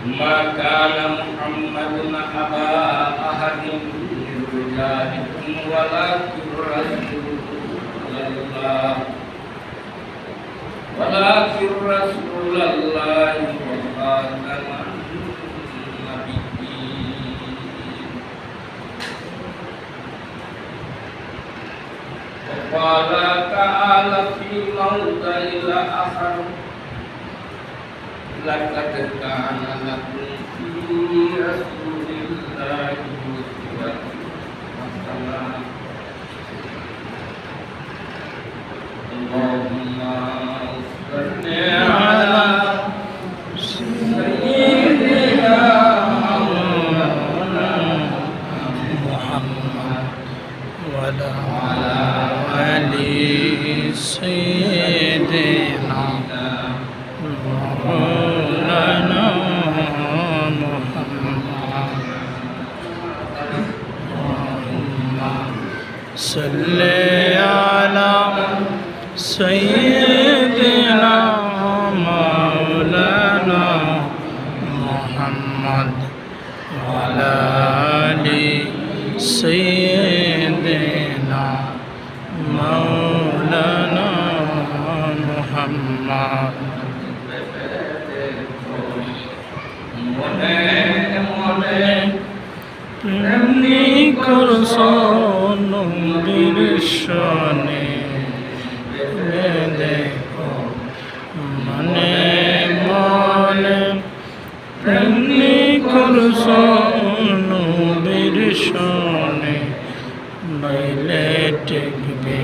ما كان محمد أبا أحد من رجالكم ولكن رسول الله وخاتم النبيين. وقال تعالى في موضع آخر: لقد كان لكم في رسول الله أسوة حسنة. اللهم صل على سيدنا محمد وعلى آل سيدنا مولانا محمد. اللهم صل على سيدنا مولانا محمد وعلى آل سيدنا مولانا محمد. এমনি করছন বিরশনে দেখো মনে মনে এমনি করছন বিরশনে বাইলে টেকবে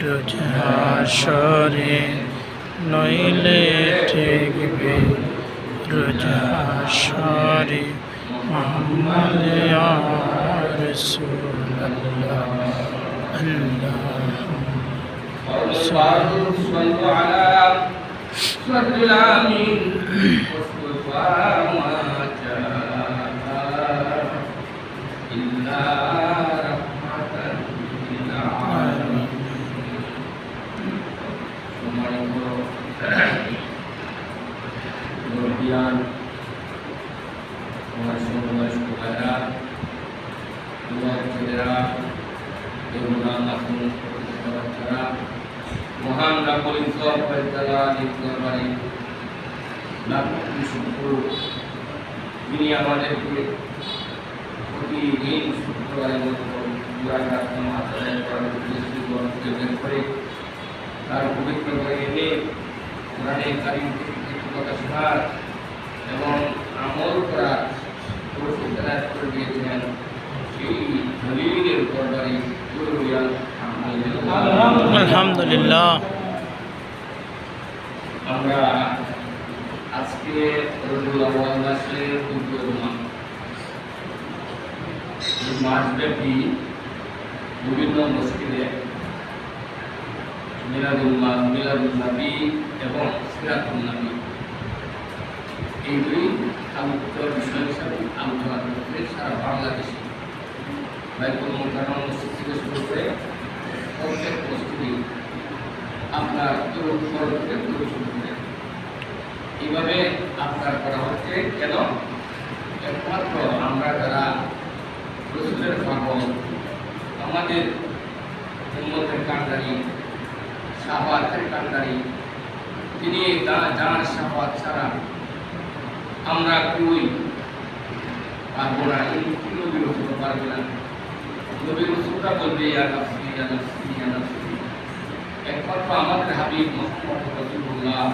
রোজ হাসরে নইলে ঠেকবে রোজ হাসরে মোহাম্মদ ইয়া রাসূলুল্লাহ। صلوا على صدر العامين مصطفى ما جاء إلا رحمة للعالمين. kemudian Rasulullah kepada dua saudara yang mengaku kepada Mohon Rabbul Izzat wal Jalal dikabari লাখো শুকর যিনি আমাদেরকে প্রতিদিন শুক্রবারের মতো দুরাকাত নামাজ আদায় করার দৃষ্টিকোণকে বের করে তার পবিত্র করে এনে কোরআনে কারিম থেকে কথা শোনার এবং আমল করার তৌফিক দান করে দিয়েছেন সেই দলিলের দরবারে আলহামদুলিল্লাহ। আমরা আজকে রবিউল আউয়াল মাসের ২ মাসব্যাপী বিভিন্ন মসজিদে মিলাদুল নবী এবং সিরাতুন নবী এই দুই আলোচিত বিষয় হিসাবে আলোচনা করতে সারা বাংলাদেশে বাইতুল মুকাররম মসজিদ থেকে শুরু করে প্রত্যেক মসজিদে আপনার এইভাবে আপনার করা হচ্ছে কেন? একমাত্র আমরা যারা রসুলের পাগল, আমাদের উম্মতের কান্ডারি, শাফাতের কান্ডারি, তিনি যার শাফাত ছাড়া আমরা কেউই পারবো না। এই নবী রসুল পারবে না। নবী রসুলরা বলবে ইয়া নাফসি ইয়া নাফসি ইয়া নাফসি। একমাত্র আমাদের হাবিব মুহাম্মদ রাসূলুল্লাহ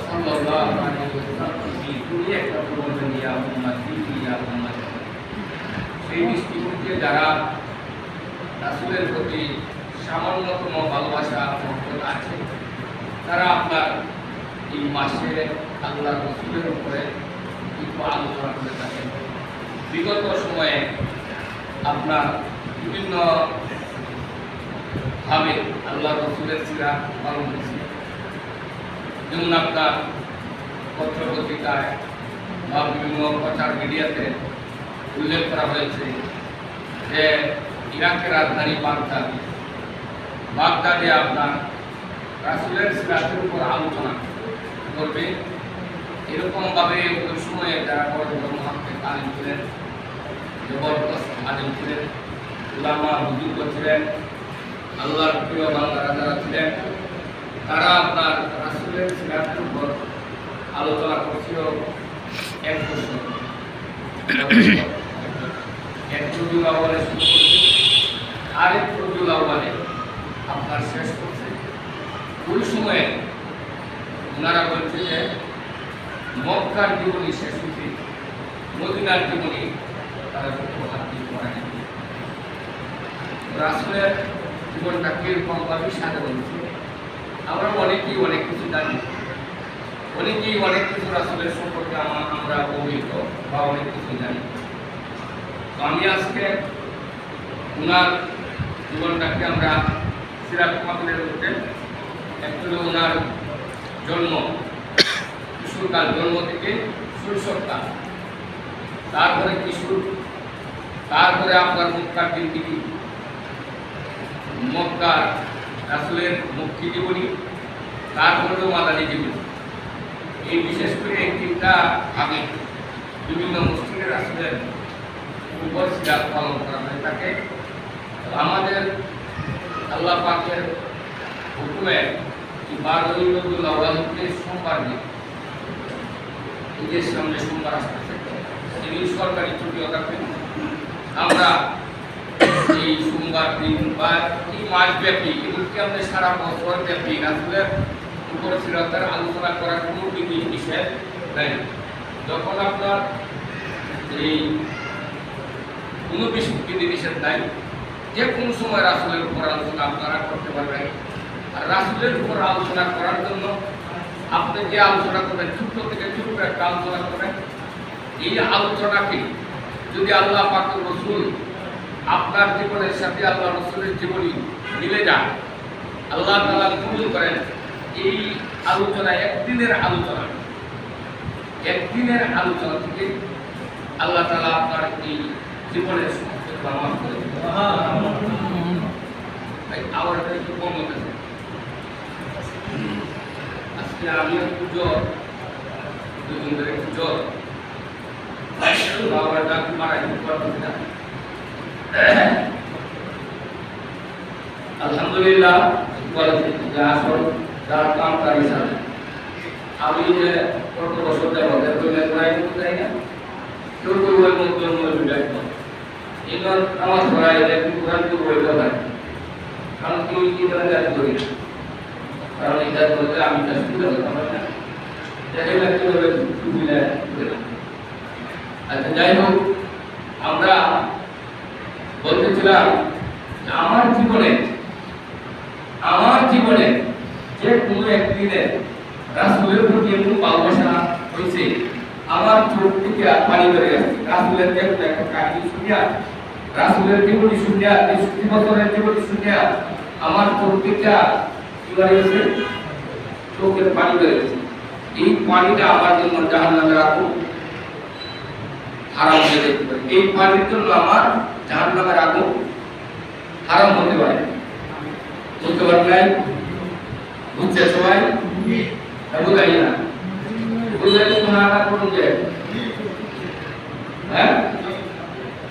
সাল্লাল্লাহু আলাইহি ওয়াসাল্লাম তিনি একমাত্র বলবেন ইয়া উম্মতি ইয়া উম্মতি। সেই দৃষ্টিকোণে যারা রাসূলের প্রতি সামান্যতম ভালোবাসা মহব্বত আছে তারা আপনার এই মাসে আল্লাহ রসুলের উপরে একটু আলোচনা করে থাকেন। বিগত সময়ে আপনার বিভিন্ন ভাবে আল্লাহ রসুলের সিরাত পালন হয়েছে। যেমন আপনার পত্র পত্রিকায় বা বিভিন্ন প্রচার মিডিয়াতে উল্লেখ করা হয়েছে যে ইরাকের রাজধানী বাগদাদে আপনার রাসূলের সিরাতের উপর আলোচনা করবে এরকমভাবে ওই সময়ে যারা বড় বড় মহাত্মের আলিম ছিলেন, জবরদস্ত আলিম ছিলেন, উলামা বুজুর্গ ছিলেন, আল্লাহর প্রিয় বান্দারা যারা ছিলেন, তারা আপনার রাসূলের সিরাতের উপর আলোচনা করছিল এক বছর। এক রবিউল আউয়ালে শুরু করছে, আরেক রবিউল আউয়ালে আপনার শেষ করছে। ওই সময়ে ওনারা বলছে যে মক্কার জীবনী শেষ হয়েছে, মদিনার জীবনী তারা হাত দিয়ে পড়ে না। রাসূলের জীবনটা কিরকমভাবে সাজানো হয়েছে, আমরা অনেকেই অনেক কিছু জানি, অনেকেই অনেক কিছু রাসূলের সম্পর্কে আমরা অভিজ্ঞ বা অনেক কিছু জানি। তো আমি আজকে ওনার জীবনটাকে আমরা সিরাত মাহফিলের মধ্যে একটু ওনার জন্ম, কিশোরকাল, জন্ম থেকে শৈশবকাল, তারপরে কিশোর, তারপরে আপনার মক্কার জিন্দিগি, মক্কার রাসূলের মুক্তি জীবনী, তারপরে মাদানী জীবনী। এই বিশেষ করে এই তিনটা ভাগে বিভিন্ন মসজিদে রাসূলের উপর সিরাত পালন করা হয়ে থাকে। আমাদের আল্লাহ পাকের হুকুমে 12 রবিউল আউয়ালকে সোমবার দিন, ঈদের সামনে সোমবার আসতেছে, তিনি সরকারি ছুটিও থাকবেন। আমরা এই সোমবার দিন বা এই মাসব্যাপী, এমনকি আমাদের সারা বছর ব্যাপী রাসূলের উপর সিরাতের আলোচনা করার কোনো বিধি নিষেধ নেই। যখন আপনার এই কোনো বিধি নিষেধ নাই, যে কোনো সময় রাসূলের উপর আলোচনা আপনারা করতে পারবেন। আর রাসূলের উপর আলোচনা করার জন্য আপনি যে আলোচনা করবেন, ছোট থেকে ছোট একটা আলোচনা করবেন। এই আলোচনাকে যদি আল্লাহ পাক রাসূল আপনার জীবনের সাথে আল্লাহ রাসূলের জীবনী মিলে যায়, আল্লাহ তাআলা কবুল করেন, এই আলোচনা একদিনের আলোচনা থেকে আল্লাহ তাআলা আপনার এই জীবনের সমস্ত মাফ করে দিবেন। আমার একটু কম হতেছে, আজকে আমি একটু জ্বর, দুদিন ধরে একটু জ্বর, বাবার ডাক্তার মারা যেতে। আলহামদুলিল্লাহ, আসল যার কাম তার হিসাবে আমি যে কত বছর যাবো যাই না, কেউ কেউ ওই মধ্যে এবার আমার ধরাই কোরআন কেউ বলতে পারে, কারণ কেউ কি ধরে কাজ করি না, কারণ এই কাজ করতে আমি কাজ করতে পারতাম না। আচ্ছা, যাই হোক, আমরা বলতেছিলাম আমার জীবনে যে কোনো একদিনে রাসূলের প্রতি এমন ভালোবাসা হয়েছে, আমার চোখ থেকে পানি বেরিয়ে আসছে। রাসূলের একটা কাহিনী শুনিয়া, রাসূলের জীবনী শুনিয়া, ৬৩ বছরের জীবনী শুনিয়া আমার চোখ থেকে কি বেরিয়েছে, চোখের পানি বেরিয়েছে। এই পানিটা আমার জন্য জাহান্নামের আগুন হারাম হয়ে যেতে পারে, এই পানির জন্য আমার জাহান্নামের আগুন হারাম হতে পারে। বুঝতে পারলেন? বুঝছে সবাই? বুঝাই না, বুঝাই না করুন যে হ্যাঁ,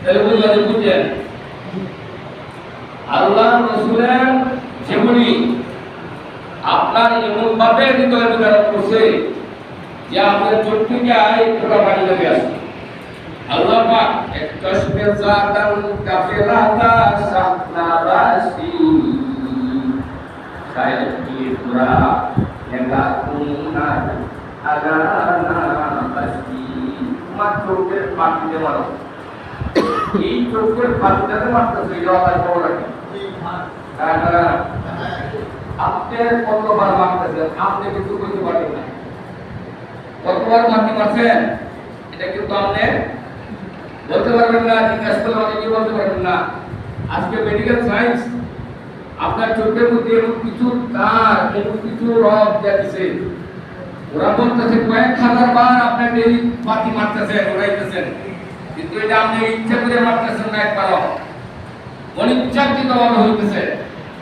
তাহলে বুঝলেন আল্লাহ রাসূলের জীবনী আপনার এমন ভাবে হৃদয়ে বিদারণ করছে যে আপনার চোখ থেকে পুরো পানি লেগে আসছে। আল্লাহ পাক এক কসমে জাতান কাফিরাতা সাহনাবাসি শায়দ কি পুরা নেকা কুনা আগানা বাসি। তোমার চোখের পানিতে মারো, এই চোখের পানিতে মারতেছে আল্লাহ বড় আপনি কতবার মারতেছেন, আপনি কিছু করতে পারবেন না। কতবার মারতে পারছেন এটা কিন্তু আপনি বলতে পারবেন না, জিজ্ঞাসা করলে অনেকে বলতে পারবেন না। আজকে মেডিকেল সায়েন্স আপনার চোখের মধ্যে এমন কিছু তার, এমন কিছু রড দিচ্ছে, ওরা বলতেছে কয়েক হাজার বার আপনার ডেলি বাতি মারতেছেন, উড়াইতেছেন, কিন্তু এটা আপনি ইচ্ছা করে মারতেছেন না, একবারও অনিচ্ছাকৃতভাবে হইতেছে।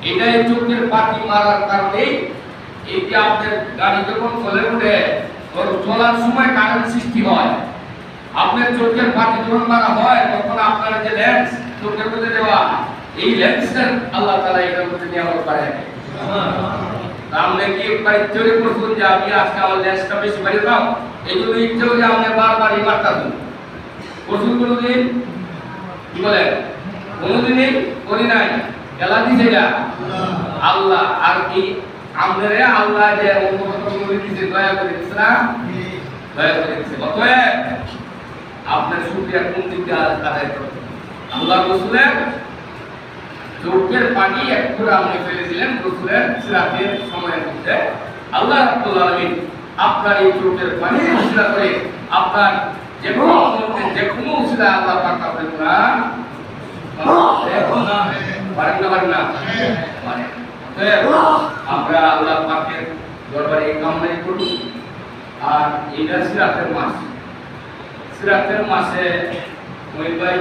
এটাই চোখের বাতি মারার কারণে এই যে আপনার গাড়ি যখন চলে উঠে ওর চলার সময় কারেন্ট সৃষ্টি হয়। আপনার চোখের পাতি যখন মারা হয় তখন আপনার যে লেন্স চোখের মধ্যে দেওয়া, এই লেন্সের আল্লাহ তাআলা এটার মধ্যে নিয়ামত পারে। আপনি কি একবার ইচ্ছে করছেন যে আমি আজকে আমার লেন্সটা বেশি বাড়িয়ে দাও, এই জন্য ইচ্ছে করে আপনি বারবার এই মারটা দেন করছেন? কোনোদিন কি বলেন? কোনোদিনই করি নাই। খেলা দিছে যা আল্লাহ। আর কি আমাদের আল্লাহ যে দিচ্ছে, দয়া করে দিচ্ছে না? দয়া করে দিচ্ছে। অতএব আপনার শুকরিয়া কোন দিকে আদায় করবেন? আল্লাহ রাসূলের চোখের পানি একটু আপনি ফেলে দিলেন রাসূলের সিরাতের সময়ের মধ্যে। আল্লাহ রাব্বুল আলামিন আপনার এই চোখের পানি উসিলা করে আপনার যে কোনো উসিলা আল্লাহ পাক আপনার গুনাহ পারেন না? আমরা আল্লাহ পাকের দরবারে এই কামনাই করি। আর এটা সিরাতের মাস, সিরাতের মাসে মহিল ভাই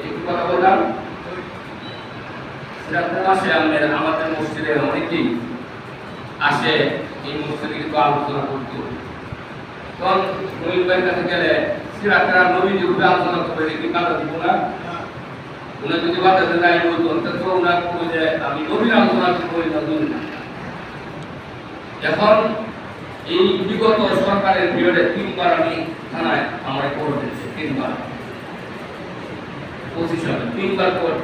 একটু কথা বললাম। সিরাতের মাসে আমাদের মসজিদে অনেকেই আসে, এই মসজিদে কিন্তু আলোচনা করতে। তখন মহিল ভাইয়ের কাছে গেলে সিরাতের নবীর উপরে আলোচনা করবে, কি কাজা দিব না? উনি যদি বাতাসে যাই বলতো অন্তত ওনার বলবো যে আমি নবীর আলোচনা করি না। এখন এই বিগত সরকারের পিরিয়ডে 3 বার আমি থানায় আমার খবর দিয়েছি, 3 বার পজিশনে 3 বার খবর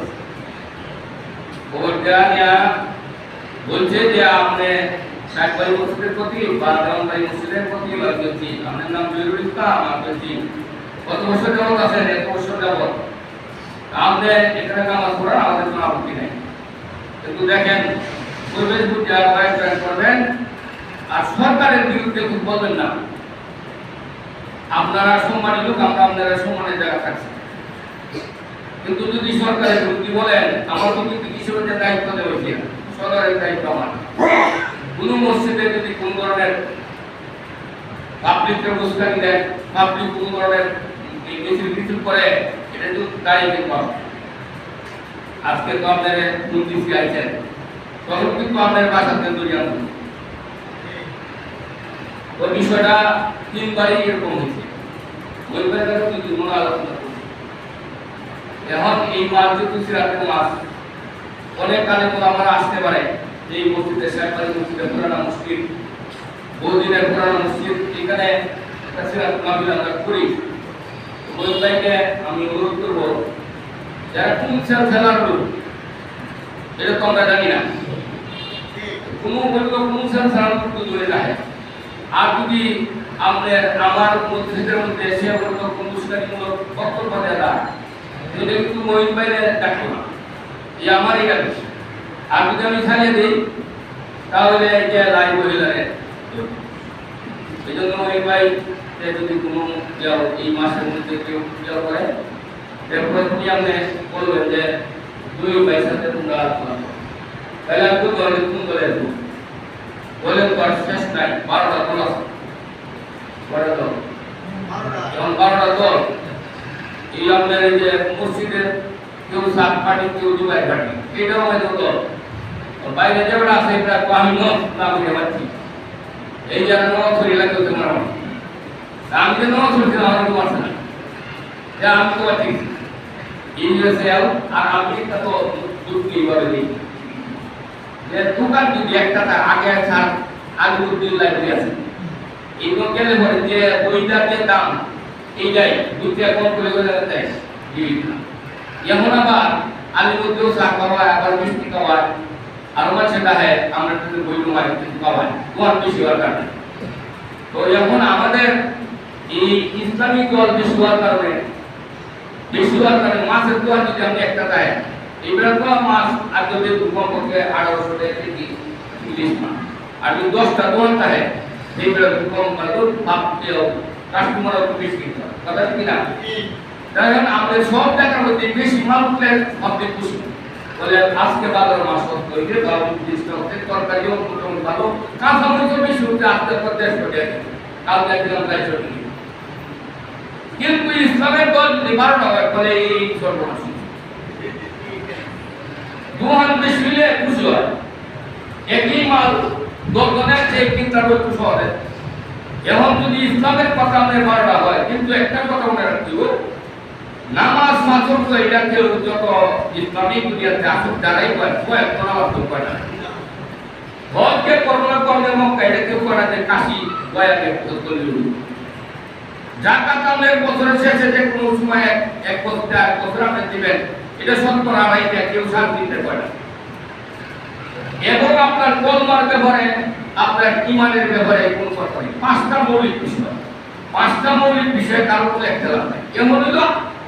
দেওয়া বলছে যে আপনি শাকবাড়ি মসজিদের প্রতি বা দেওয়ানবাড়ি মসজিদের প্রতি বলছি আপনার নাম জরুরি ইসলাম, আমি বলছি কত বছর যাবত আছেন? 1 বছর যাবত আপনি এখানে নামাজ পড়ার আমাদের কোনো আপত্তি নেই, কিন্তু দেখেন পরিবেশ বুঝে আহ্বান করবেন আর সরকারের বিরুদ্ধে কিছু বলবেন না। আপনারা সম্মানী লোক, আমরা আপনারা সম্মানের জায়গা থাকছি, কিন্তু যদি সরকারের বিরুদ্ধে বলেন আমার কিন্তু কিশোরের যে দায়িত্ব দেওয়া হয়েছে সরকারের দায়িত্ব আমার। কোন মসজিদে যদি কোন ধরনের পাবলিকের উস্কানি দেন, পাবলিক কোন ধরনের মিছিল করে, এটা তো দায়ী কিন্তু আজকে তো আপনার মন্ত্রী আইছেন, তখন কিন্তু আপনার বাসাতে তৈরি আনবেন। ওই বিষয়টা 3 বারই এরকম হয়েছে। ওই ব্যাপারে কিন্তু মনে আলোচনা করছি। এখন এই মাস যেহেতু সিরাতের মাস, অনেক কালে আমরা আসতে পারে এই মসজিদে শাকবাড়ি মসজিদে পুরানা মসজিদ, বহুদিনের পুরানা মসজিদ, এখানে একটা সিরাত মাহফিল আমরা করি। ওই ভাইকে আমি অনুরোধ করবো, যারা কোন খেলার লোক এটা তো আমরা জানি না, কোনো বললো কোন খেলার লোক দূরে যায়। আর যদি আমার মসজিদের মধ্যে সে বলতো কোন উস্কানিমূলক বক্তব্য দেওয়া, এটা কিন্তু মহিন বাইরে ডাকবো না, এই আমারই গেল। আর যদি আমি ছাড়িয়ে দিই তাহলে এটা লাইভ হয়ে যাবে। এই জন্য মহিন ভাই যদি কোনো এই মাসের মধ্যে কেউ পূজা করে, এরপরে তুমি আপনি বলবেন যে 2 ভাইয়ের সাথে তোমরা আলোচনা করো, তাহলে আমি বলবো কোন দলে বলেন তো শেষ নাই, 12টা দল আছে, 12টা দল। যখন 12টা দল এই আপনার এই যে মসজিদের কেউ 7 পার্টি, কেউ 2 পার্টি, এটাও আমাদের দল। বাইরে যেটা আছে এটা আমি না বলে পাচ্ছি, এই যারা নজর এলাকা হতে মারা আমি যে নজর ছিলাম আমার কেউ আছে না, যা আমি তো পাচ্ছি ইউএসএল। আর আমি একটা তো যুক্তি এইভাবে দিই যে দোকান যদি একটা তার আগে ছাড় আগে লাইব্রেরি আছে, এইগুলো গেলে পরে যে বইটার যে দাম এইটাই 2 টাকা কম করে দেয়। এমন আবার আলিমুদ্দিও চা খাওয়ায়, আবার মিষ্টি খাওয়ায়, আর আমার সেটা হয় আমরা যদি বই নোয়াই খাওয়াই তোমার বেশি হওয়ার কারণে। তো এখন আমাদের এই ইসলামিক দল বেশি হওয়ার কারণে মাছের দোয়া যদি আমি একটা দেয়, এইবার তো মাছ আর যদি কমপক্ষে 1800 টাকা কেজি ইলিশ মাছ, আর যদি 10টা দোয়ান থাকে এইবার কম পারো ভাবতে কাস্টমার বেশি কিনতে হবে, কথা কি না? দেখেন আমাদের সব টাকার মধ্যে বেশি মাল উঠলে ভাবতে খুশি বলে আজকে বাজার মাছ কত হইছে, বাবু 20 টাকা তরকারিও মোটামুটি ভালো, কাঁচা মরিচও বেশি উঠে আসতে 50 টাকা, কালকে একদিন 250 টাকা। কিন্তু ইসলামের দল 12টা হয় বলে এই সর্বনাশ, দুহান বেশি হলে খুশি হয়। একই মাল 10 জনের চেয়ে কিনতে হবে একটু সহজে, এখন যদি ইসলামের কথা আমাদের বলা হয়, কিন্তু একটা কথা মনে রাখতে হবে, নামাজ মাত্র তো এটা কেউ যত ইসলামিক দুনিয়াতে আসুক যারাই করে এখন আমার তো করে না। হজকে করোনা করলে মক্কা এটা কেউ করে যে কাশি গয়াকে করলে জাকাত আমাদের বছরের শেষে যে কোনো সময় এক বছর এক বছর আপনি দিবেন, এটা শতকরা আড়াইটা কেউ সাত দিতে পারে না। এবং আপনার কলমার ব্যাপারে আপনার ইমানের ব্যাপারে কোন কথা নেই। পাঁচটা মৌলিক বিষয় কারোর কোনো একটা লাভ নাই। কেমন হইল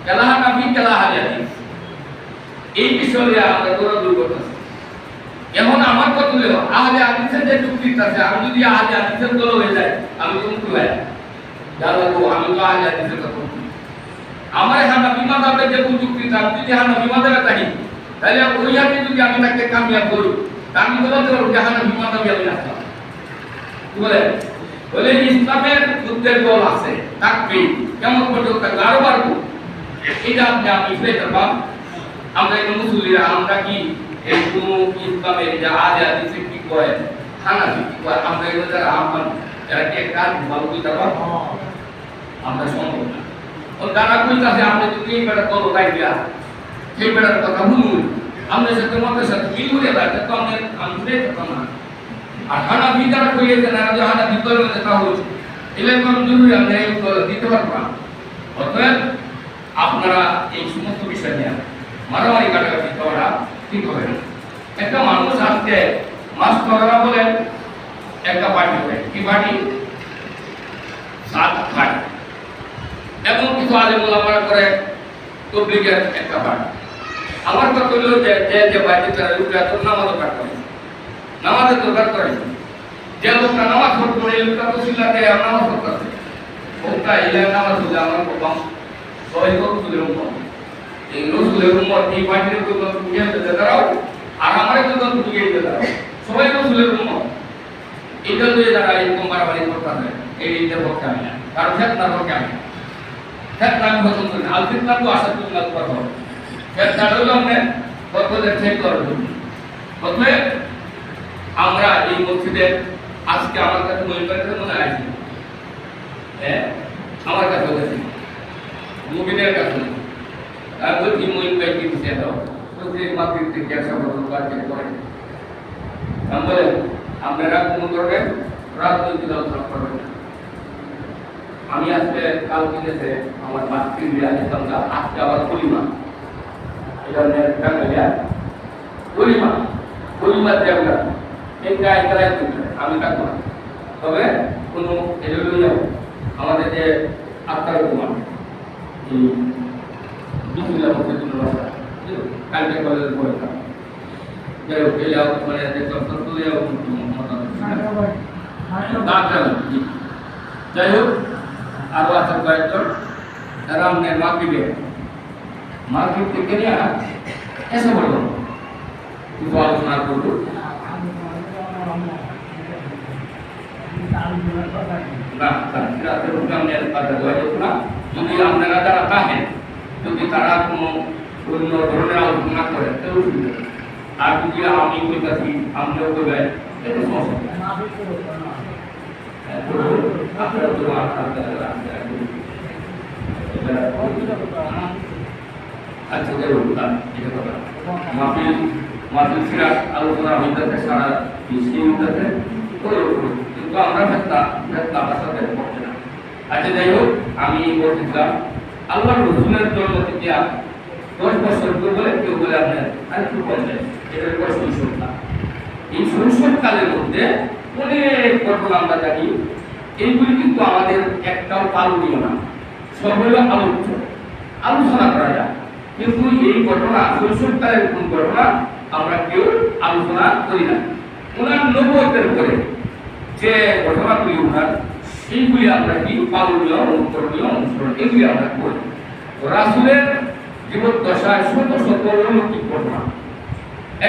কেলাহা নাবি কেলাহা জানি, এই বিষয়ে আমরা দৌড়াদৌড়ি করতেছি। এখন আমার কথা হলো আহলে হাদিসের যে যুক্তিটা আছে, আমি যদি আহলে হাদিসের দল হয়ে যায় আমি তো মুক্তি ভাই আমি তো আহলে হাদিসের কথা বলি। আমার হানাফি মাযহাবের যে যুক্তিটা, আমি যদি হানাফি মাযহাবে থাকি তাহলে ওই হাতে যদি আমি তাকে কামিয়াব করি, আমি বলতে পারবো যে হানাফি মাযহাবে আমি রাখলাম। কি বলে ইসলামের যুদ্ধের দল আছে থাকবে, কেমন পর্যন্ত আরো বাড়বো, এটা আমি ফেলতে পারব। আমরা এই মুসলিরা আমরা কি এই কোন ইসলামের যে আলে হাদিসে কি কয় হানাফি কি কয়, আমরা এগুলো যারা আমমান যারা কি একটা ভালো বুঝতে পারবো আমরা সম্ভব না। ও যারা কইতাছে আমরা যদি এই বেড়া দল রাইয়া সেই বেড়ার কথা শুনুন, আমাদের সাথে মতের সাথে মিল হয়ে যায় তো আমি ফেলতে না। আর হানাফি যারা কইয়েছে না যে হানাফি দল মধ্যে তাহলে এলে কোন জরুরি আমরা এই দল দিতে পারবো না। অতএব আপনারা এই সমস্ত বিষয় নিয়ে মারামারি কাটাকাটি করা ঠিক হবে না। একটা মানুষ আজকে মাছ ধরা বলে একটা পার্টি করে, কি পার্টি? সাত পার্টি। এবং কিছু আলেম ওলামারা করে তবলিগের একটা পার্টি। আমার কথা হলো যে যে পার্টি তারা লোকরা তো নামাজও কাট করে, নামাজের দরকার করে, যে লোকটা নামাজ পড়তো এই লোকটা তো সিল্লাতে নামাজ পড়তেছে, ওটা এলে নামাজ পড়লে আমার কম সবাই রসুলের উম্মত। এই রসুলের উম্মত এই পার্টির জন্য তুমি যেতে দাঁড়াও আর আমার জন্য তুমি যেতে দাঁড়াও, সবাই রসুলের উম্মত। এটা দিয়ে যারা এরকম বাড়াবাড়ি করতে এইটা পক্ষে আমি না, কারণ ফেতনার পক্ষে আমি না। ফেতনা আমি পছন্দ করি না। আল ফিতনা তো আশা করি না করবো, ফেতনা হলো আমরা কতদের ঠিক করবো। অতএব আমরা এই মসজিদে আজকে আমার কাছে মনে আছে, হ্যাঁ আমার কাছে বলেছি মুমিনের কাছে তারপর কি মই পাই কি দিতে দাও তো যে মাতৃত্ব থেকে আসা বড় কাজ করে আমরা আপনারা কোন ধরনের রাজনৈতিক আলোচনা করবেন না। আমি আজকে কাল কিনেছে আমার মাতৃত্ব আসলাম, আজকে আবার পরিমা এটা টাঙ্গাইয়া পরিমা দেবরা এই গায়ে গায়ে আমি থাকবো না। তবে কোনো এগুলো আমাদের যে আত্মার কুমার কালকে কলেজের পরীক্ষা যাই হোক এই মানে যাই হোক আরো আছে কয়েকজন তারা আমাদের মার্কেট থেকে নিয়ে এসে বলবো কিছু আলোচনা করবো। যদি আপনারা যারা থাকেন, যদি তারা কোনো অন্য ধরনের আলোচনা করে আর যদি আমি বলতেছি আমরাও করবেন এটা সমস্যা। আচ্ছা মাহফিল সিরাত আলোচনা হইতেছে সারা বিশ্বে হইতেছে, কিন্তু আমরা ফেতনার সাথে পড়ছে না। আচ্ছা যাই হোক আমি বলছিলাম আল্লাহ রসুলের জন্ম থেকে 10 বছর বলে কেউ বলে আপনার আর একটু বলছে এটার পর শৈশবকাল। এই শৈশবকালের মধ্যে অনেক ঘটনা আমরা জানি, এইগুলি কিন্তু আমাদের একটাও পালনীয় না, সব হলো আলোচনা করা যায়। কিন্তু এই ঘটনা শৈশবকালের কোন ঘটনা আমরা কেউ আলোচনা করি না। ওনার নবুয়তের পরে যে ঘটনাগুলি ওনার সেইগুলি আমরা কি পালনীয় অনুকরণীয় অনুসরণ এগুলি আমরা করি। রাসূলের জীবদ্দশায় শত শত অলৌকিক ঘটনা,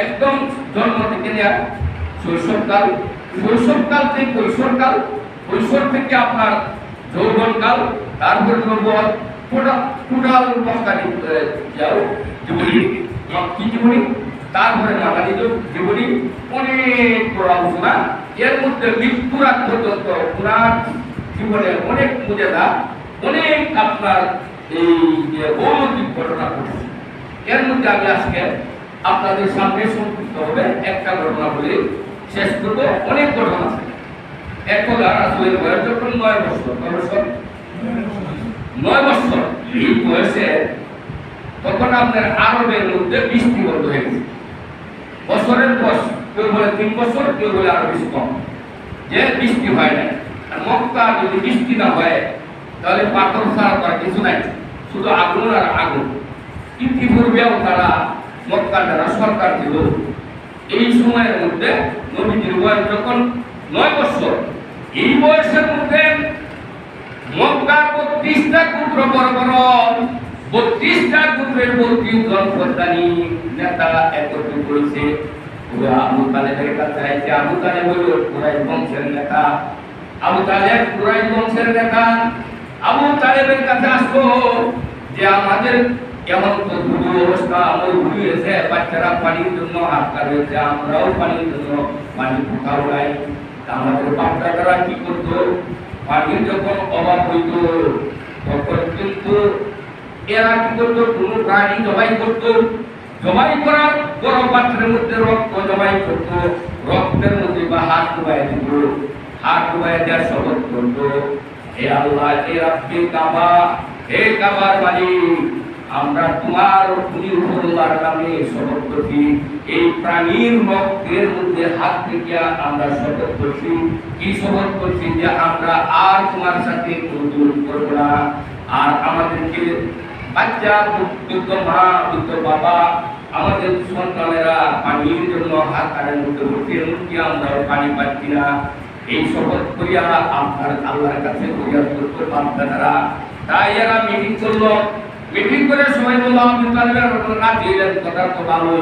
একদম জন্ম থেকে নেওয়া শৈশবকাল থেকে কৈশোরকাল, কৈশোর থেকে আপনার যৌবনকাল, তারপর নবুয়ত, টোটাল জীবনী, তারপরে মাদানী জীবনী, অনেক বড় আলোচনা। এর মধ্যে মৃত্যুর আগ পর্যন্ত ওনার জীবনে অনেক মর্যাদা, অনেক আপনার এই যে অলৌকিক ঘটনা ঘটেছে। এর মধ্যে আমি আজকে আপনাদের সামনে সংক্ষিপ্ত হবে একটা ঘটনা বলে শেষ করবো। অনেক ঘটনা আছে। একদা রাসূলের বয়স যখন 9 বছর, 9 বছর এই বয়সে তখন আপনার আরবের মধ্যে বৃষ্টি বন্ধ হয়ে গেছে। বছরের বয়স কেউ বলে 3 বছর, কেউ বলে আরো বেশি কম, যে বৃষ্টি হয় না। আর মক্কা যদি বৃষ্টি না হয় তাহলে পাথর ছাড়া তার কিছু নাই, শুধু আগুন আর আগুন। ইতিপূর্বেও তারা মক্কার যারা সরকার ছিল, এই সময়ের মধ্যে নবীজির বয়স যখন 9 বছর, এই বয়সের মধ্যে মক্কার 32টা গোত্র বড় বড় 32টা গোত্রের 32 জন প্রধানী নেতা একত্রিত করেছে। ওরা আবু তালেবের কাছে আইছে। আবু তালেব হলো কুরাইশ বংশের নেতা। আবু তালেব কুরাইশ বংশের নেতা। আবু তালেবের কাছে আসলো যে আমাদের কেমন তো দুর্যোগ অবস্থা, আমার ভুল হয়েছে, বাচ্চারা পানির জন্য হাতকার হয়েছে, আমরাও পানির জন্য পানি কোথাও নাই। আমাদের বাচ্চারা কি করতো, পানির যখন অভাব হইত তখন কিন্তু এরা কি করতো, কোনো প্রাণী জবাই করতো। জবাই করার বড় পাত্রের মধ্যে রক্ত জবাই করতো, রক্তের মধ্যে বা হাত ডুবাই দিত, হাত ডুবাই দেওয়ার শপথ করতো, হে আল্লাহ, হে রাব্বি কাবা, হে কাবার মালিক, আমরা তোমার উপরওয়ালার নামে শপথ করছি, এই প্রাণীর রক্তের মধ্যে হাত থেকে আমরা শপথ করছি। কি শপথ করছি? যে আমরা আর তোমার সাথে কোনো জুলুম করব না, আর আমাদেরকে বাচ্চা, বৃদ্ধ মা, বৃদ্ধ বাবা, আমাদের সন্তানেরা পানির জন্য হাত কাটার মধ্যে উঠে এমনকি আমরা পানি পাচ্ছি না। এই শপথ করিয়া আপনার আল্লাহর কাছে করিয়া করতে পারতেন না। তাই এরা মিটিং করলো। মিটিং করে সবাই বললো আবু তালেবের ঘটনা দিলেন, কথা তো ভালো।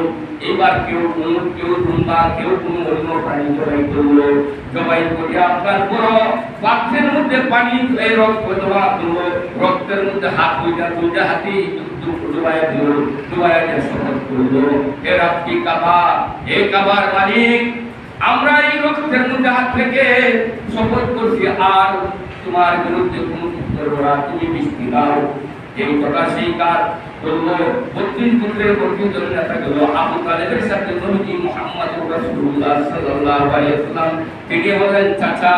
এইবার কেউ কোনো কেউ দুম্বা, কেউ কোনো অন্য প্রাণী জবাই করলো। জবাই করিয়া আপনার বড় পাত্রের মধ্যে পানি, এই রক্ত জমা করলো, রক্তের মধ্যে হাত দুইটা হাতি ডুবাইয়া দিল, ডুবাইয়া দিয়ে শপথ করলো, হে রাব্বি কাবা, হে কাবার মালিক, আমরা এই রক্তের মধ্যে হাত থেকে শপথ করছি আর তোমার বিরুদ্ধে কোনো কিছু করবো না, তুমি বৃষ্টি দাও। এই কথা স্বীকার করলো 32 গোত্রের 32 জন নেতা গেল আবু তালেবের সাথে নবী মুহাম্মদ রাসূলুল্লাহ সাল্লাল্লাহু আলাইহি ওয়াসাল্লাম। তিনি বলেন, চাচা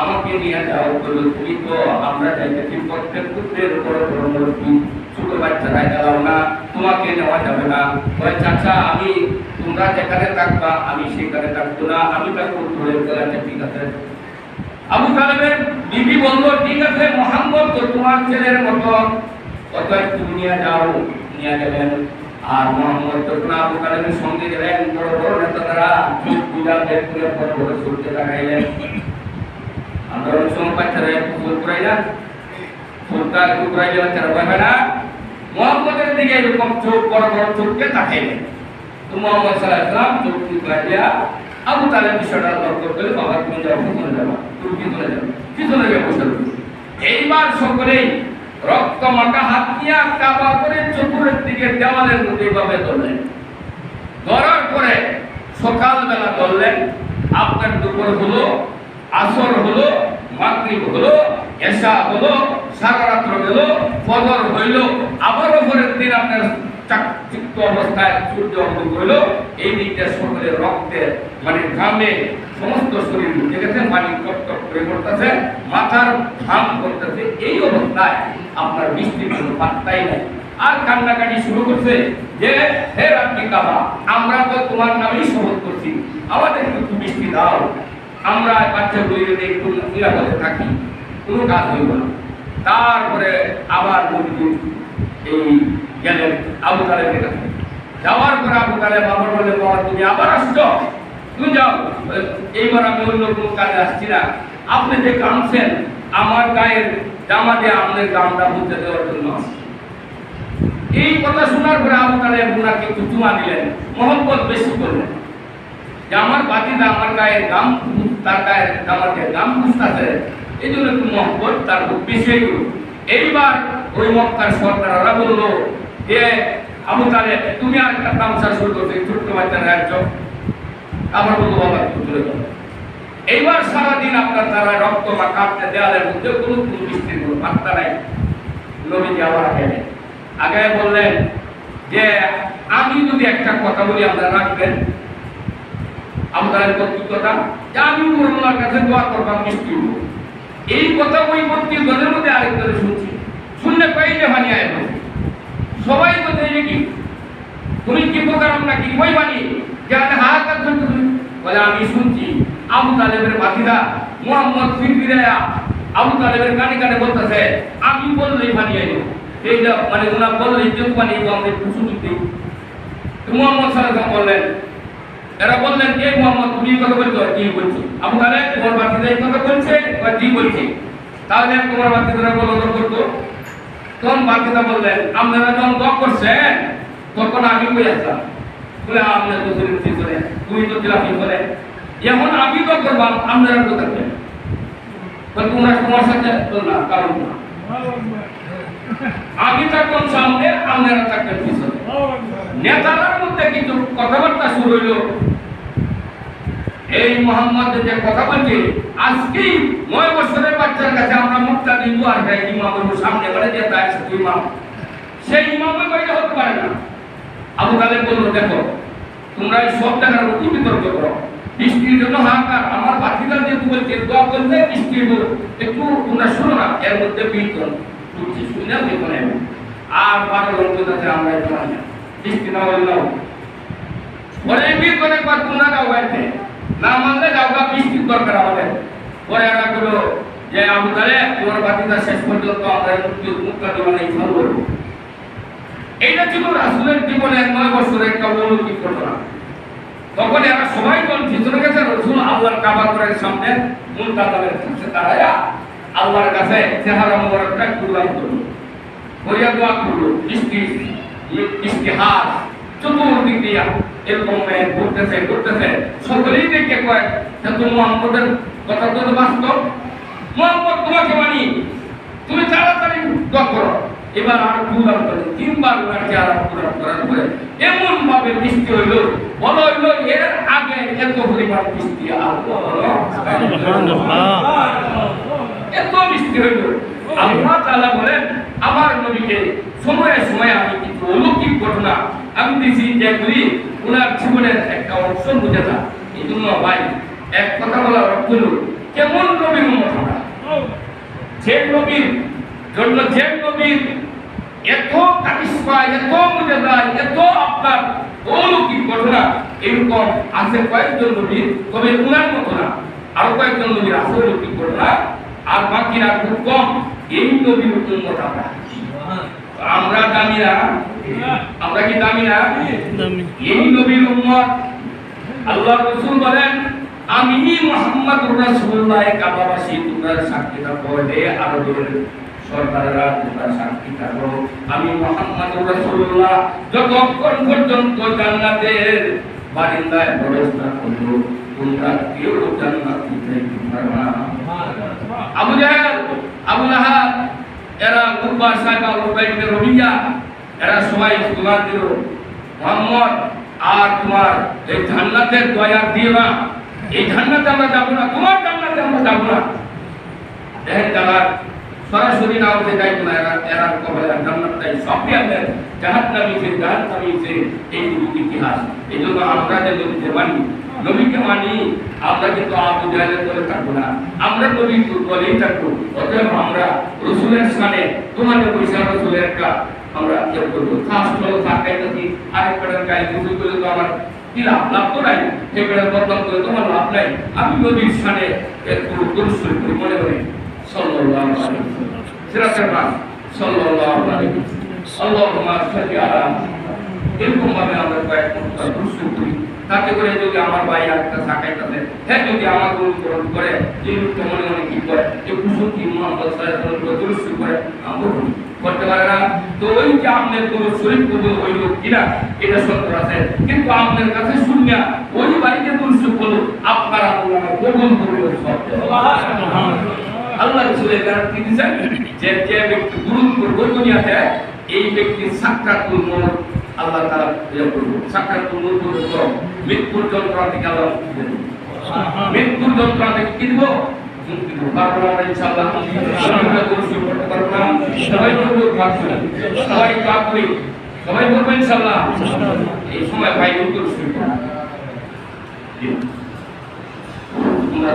আমাকে নিয়ে যাও। বলল, তুমি তো আমরা যাইতেছি প্রত্যেক গোত্রের বড় বড় মুরব্বী, ছোট বাচ্চারা গেলাম না, তোমাকে নেওয়া যাবে না। বলে, চাচা আমি তোমরা যেখানে থাকবা আমি সেখানে থাকবো না, আমি থাকবো ধরে গেলাতে। ঠিক আছে। আবু তালেবের বিবি বলল, ঠিক আছে মুহাম্মদ তো তোমার ছেলের মতো, অতএব তুমি নিয়ে যাও। নিয়ে গেলেন। আর মুহাম্মদ তখন আবু তালেবের সঙ্গে গেলেন। বড় বড় নেতারা চোখ পূজা বের করে বড় বড় ছুটতে লাগাইলেন। আমরা অনেক সময় বাচ্চারা ফুল করাই না, ফুলটা করাইলে বাচ্চারা পাবে না। মুহাম্মদের দিকে এরকম চোখ বড় বড় চোখকে তাকাইলেন। তো মুহাম্মদ সাল্লাল্লাহু আলাইহি ওয়াসাল্লাম চোখ করাইয়া আবু তালেব বিষয়টা লক্ষ্য করে, বাবা তুমি যাও, পিছনে যাবা, তুমি পিছনে যাও, পিছনে গিয়ে বসে রইল। এইবার সকলেই রক্ত মাখা হাত নিয়ে কাবা করে চতুরের দিকে দেওয়ালের মধ্যে এইভাবে ধরলেন। ধরার পরে সকালবেলা ধরলেন, আপনার দুপুর হলো, আসর হলো, মাগরিব হলো, এশা হলো, সারা রাত্র গেল, ফজর হইল, আবারও পরের দিন আপনার চাকচিক্য অবস্থায় সূর্য উদয় হইল। এই দিকটা সকলে রক্তের মানে ঘামে সমস্ত শরীর উঠে গেছে, পানি টকটক করে পড়তেছে, মাথার ঘাম করতেছে। এই অবস্থায় আপনার বৃষ্টির কোনো পাত্তাই নাই। আর কান্নাকাটি শুরু করছে যে, হে রাব্বি কাবা, আমরা তো তোমার নামেই শপথ করছি, আমাদের একটু বৃষ্টি দাও, আমরা বাচ্চাগুলি যদি একটু নিরাপদে থাকি, কোনো কাজ হইব না। তারপরে আবার নবীজি এই গেলেন আবু তালেবের কাছে। যাওয়ার পরে আবু তালেব আবার বলে, বাবা তুমি আবার আসছো, তুমি যাও, এইবার আমি অন্য কোনো কাজে আসছি না। আপনি যে কামছেন আমার গায়ের জামা দিয়ে আপনার গামটা বুঝতে দেওয়ার জন্য আসছি। এই কথা শোনার পরে আবু তালেব ওনাকে একটু চুমা দিলেন, মহব্বত বেশি করলেন যে আমার বাতিদা আমার গায়ের গাম, তার গায়ের জামা দিয়ে গাম বুঝতেছে, এই জন্য একটু মহব্বত তার বেশি হইল। এইবার ওই মক্কার সর্দাররা বলল যে, আবু তালেব তুমি আর একটা তামসা শুরু করছো, ছোট্ট বাচ্চারা একজন। আবার বললো, বাবা একটু দূরে যাও। এইবার সারাদিন আপনার তারা রক্ত বা কাঁপতে দেওয়ালের মধ্যে কোনো বৃষ্টির কোনো পাত্তা নাই। নবীজি আবার আগে বললেন যে আমি যদি একটা কথা বলি আপনারা রাখবেন আপনাদের কর্তৃত্বটা, যে আমি আল্লাহর কাছে দোয়া করবাম বৃষ্টি হবো। এই কথা ওই 32 জনের মধ্যে আরেকজনে শুনছি, শুনলে কয়েকটা বানিয়ে আয় সবাই তো দেখে কি তুমি কি প্রকার আমরা কি বই বানি যাতে হাহাকার করতে বলে আমি শুনছি আবু তালেবের বাতিদা মুহাম্মদ ফিরফিরায়া আবু তালেবের কানে কানে বলতেছে আমি বললেই বানিয়ে আইব। এইটা মানে ওনা বললেই যে বানিয়ে আমরা একটু সুযোগ দিই। মুহাম্মদ সাল্লাল্লাহু আলাইহি বললেন, এরা বললেন কে মুহাম্মদ তুমি কথা বলছো? কি বলছো? আবু তালেব তোমার বাতিদা এই কথা বলছে বা জি বলছে? তাহলে তোমার বাতিদারা বলো করতো। তখন বাতিদা বললেন আপনারা যখন দোয়া করছেন তখন আমি কই আসলাম বলে আপনার তো কি করে তুমি তো দিলাম করে এখন আমি তো করবাম আপনারা তো থাকবেন তোমরা তোমার সাথে তো না কারণ না আমি থাকলাম সামনে আপনারা থাকবেন পিছনে। নেতাদের মধ্যে কিন্তু কথাবার্তা শুরু হইল। এই মোহাম্মদ যে কথা বলছে আজকেই 9 বছরের বাচ্চার কাছে আমরা মুক্তা দিব আর ইমামের সামনে বলে যে তাই ইমাম সেই ইমামে কইতে হতে পারে না। আবু তালেব বলল দেখো তোমরা এই সব জায়গার মধ্যে বিতর্ক করো, বৃষ্টির জন্য হাহাকার আমার বাতিদার যে বলছে দোয়া করলে বৃষ্টি হইব একটু তোমরা শোনো না। এর মধ্যে বিতর্ক তুলছি শুনে বেতনে আর 12 লোক আছে আমরা এটা মানি না, বৃষ্টি না হলে না পরে বিতর্কে পর তোমরা যাও বাইতে না মানলে যাও গা বৃষ্টির দরকার আমাদের। পরে এরা বলল যে আবু তালেব তোমার বাতিদার শেষ পর্যন্ত আমরা মুক্তা দেওয়া নেই ফেলবো। এইটা ছিল রাসূলের জীবনের 9 বছরের একটা অলৌকিক ঘটনা। তখন এরা সবাই বল ভিতরে গেছে রাসূল আল্লাহর কাবা ঘরের সামনে মুনতাজামের কাছে দাঁড়ায়া আল্লাহর কাছে চেহারা মোবারকটা কুরবান করলো, করিয়া দোয়া করলো। ইস্তিহার চতুর্দিক দিয়া এরকম ঘুরতেছে সকলেই দেখে কয় যে মুহাম্মদের কথা তো বাস্তব, মুহাম্মদ তোমাকে মানি, তুমি তাড়াতাড়ি দোয়া করো। এবার আর কুরবান করে 3 বার উনাকে আর কুরবান করার পরে এমন ভাবে বৃষ্টি হইল বলা হইল এর আগে এত পরিমাণ বৃষ্টি আর এত বৃষ্টি হইল। আল্লাহ তাআলা বলেন আমার নবীকে সময়ে সময়ে আমি কিছু অলৌকিক ঘটনা আমি দিছি যেগুলি ওনার জীবনের একটা অংশ বুঝে না। এই জন্য ভাই এক কথা বলা হলো কেমন নবীর উম্মত আমরা, যে নবীর জন্য যে নবীর এত কারিশমা এত মুজিজা এত আপনার অলৌকিক ঘটনা এরকম আছে কয়েকজন নবীর, তবে উনার মতো না। আরো কয়েকজন নবীর আছে অলৌকিক ঘটনা আর বাকিরা খুব কম। এই নবীর উম্মত আমরা, আমরা দামি না, আমরা কি দামি না? এই নবীর উম্মত। আল্লাহ রাসূল বলেন আমি মুহাম্মদুর রাসূলুল্লাহ কাবাবাসী তোমরা সাক্ষী থাকো হে আরবের সরদাররা তোমরা সাক্ষী থাকো আমি মুহাম্মদুর রাসূলুল্লাহ যতক্ষণ পর্যন্ত জান্নাতের বারিন্দায় প্রবেশ না করব তোমরা কেউ জান্নাত পেতে পারবে না। আবু জাহেল আবু লাহাব এরা কুফার সাহেব উবাইদের রবিয়া এরা সবাই স্লোগান দিল মুহাম্মদ আর তোমার এই জান্নাতের দয়া দিও না, এই জান্নাতে আমরা যাব না, তোমার জান্নাতে আমরা যাব না। দেখেন যারা সরাসরি না হতে চাইতো না এরা কবে জান্নাতটাই সব দিয়ে জাহান্নামী এই ইতিহাস। এই জন্য আমরা যে নবীকে মানি আমরা কিন্তু আবু জাহেলের বলে থাকবো না, আমরা নবীর বলেই থাকবো। অতএব আমরা রসুলের সামনে তোমাদের পয়সা রসুলের একটা আমরা ইয়ে করবো খাস হলো থাকাই যদি আরেকটার গায়ে বুঝে করলে তো আমার কি লাভ তো নাই, সেটা বদনাম করে তোমার লাভ নাই। আমি নবীর সামনে একটু দুরূদ করি মনে করি সাল্লাল্লাহু আলাইহি ওয়াসাল্লাম সিরাতের পাক সাল্লাল্লাহু আলাইহি আল্লাহুম্মা সাল্লি আলা এরকম ভাবে আমরা কয়েকটা দুরূদ করি তাতে করে যদি আমার ভাই একটা সাকাইতাছে হ্যাঁ যদি আমার অনুকরণ করে এই লোকটা মনে মনে কি করে যে কুসুম কি মুহাম্মদ সাল্লাল্লাহু আলাইহি ওয়াসাল্লাম দুরূদ করে আমরা করতে পারে না। তো ওই যে আপনার কোনো শরীর কবুল হইল কিনা এটা সত্য আছে, কিন্তু আপনার কাছে শুনিয়া ওই বাড়িতে দুরূদ করলো আপনার আল্লাহ কবুল করবে সত্য। আল্লাহ রাসূলের গ্যারান্টি দিয়েছেন যে যে ব্যক্তি দুরূদ করবে দুনিয়াতে এই ব্যক্তির সাকরাতুল মউত আল্লাহ তাআলা ইয়ে করবে, সাকরাতুল মউত মৃত্যুর যন্ত্রণা থেকে আল্লাহ মৃত্যুর যন্ত্রণা থেকে কি দিব? মুক্তি দিব। পারবো না আমরা ইনশাআল্লাহ। আমরা দরুদ শরীফ পড়তে পারবো না। সবাই বলবো প্রার্থনা। সবাই দোয়া করি। সবাই বলবো ইনশাআল্লাহ। এই সময় ভাই দরুদ শরীফ পড়ুন।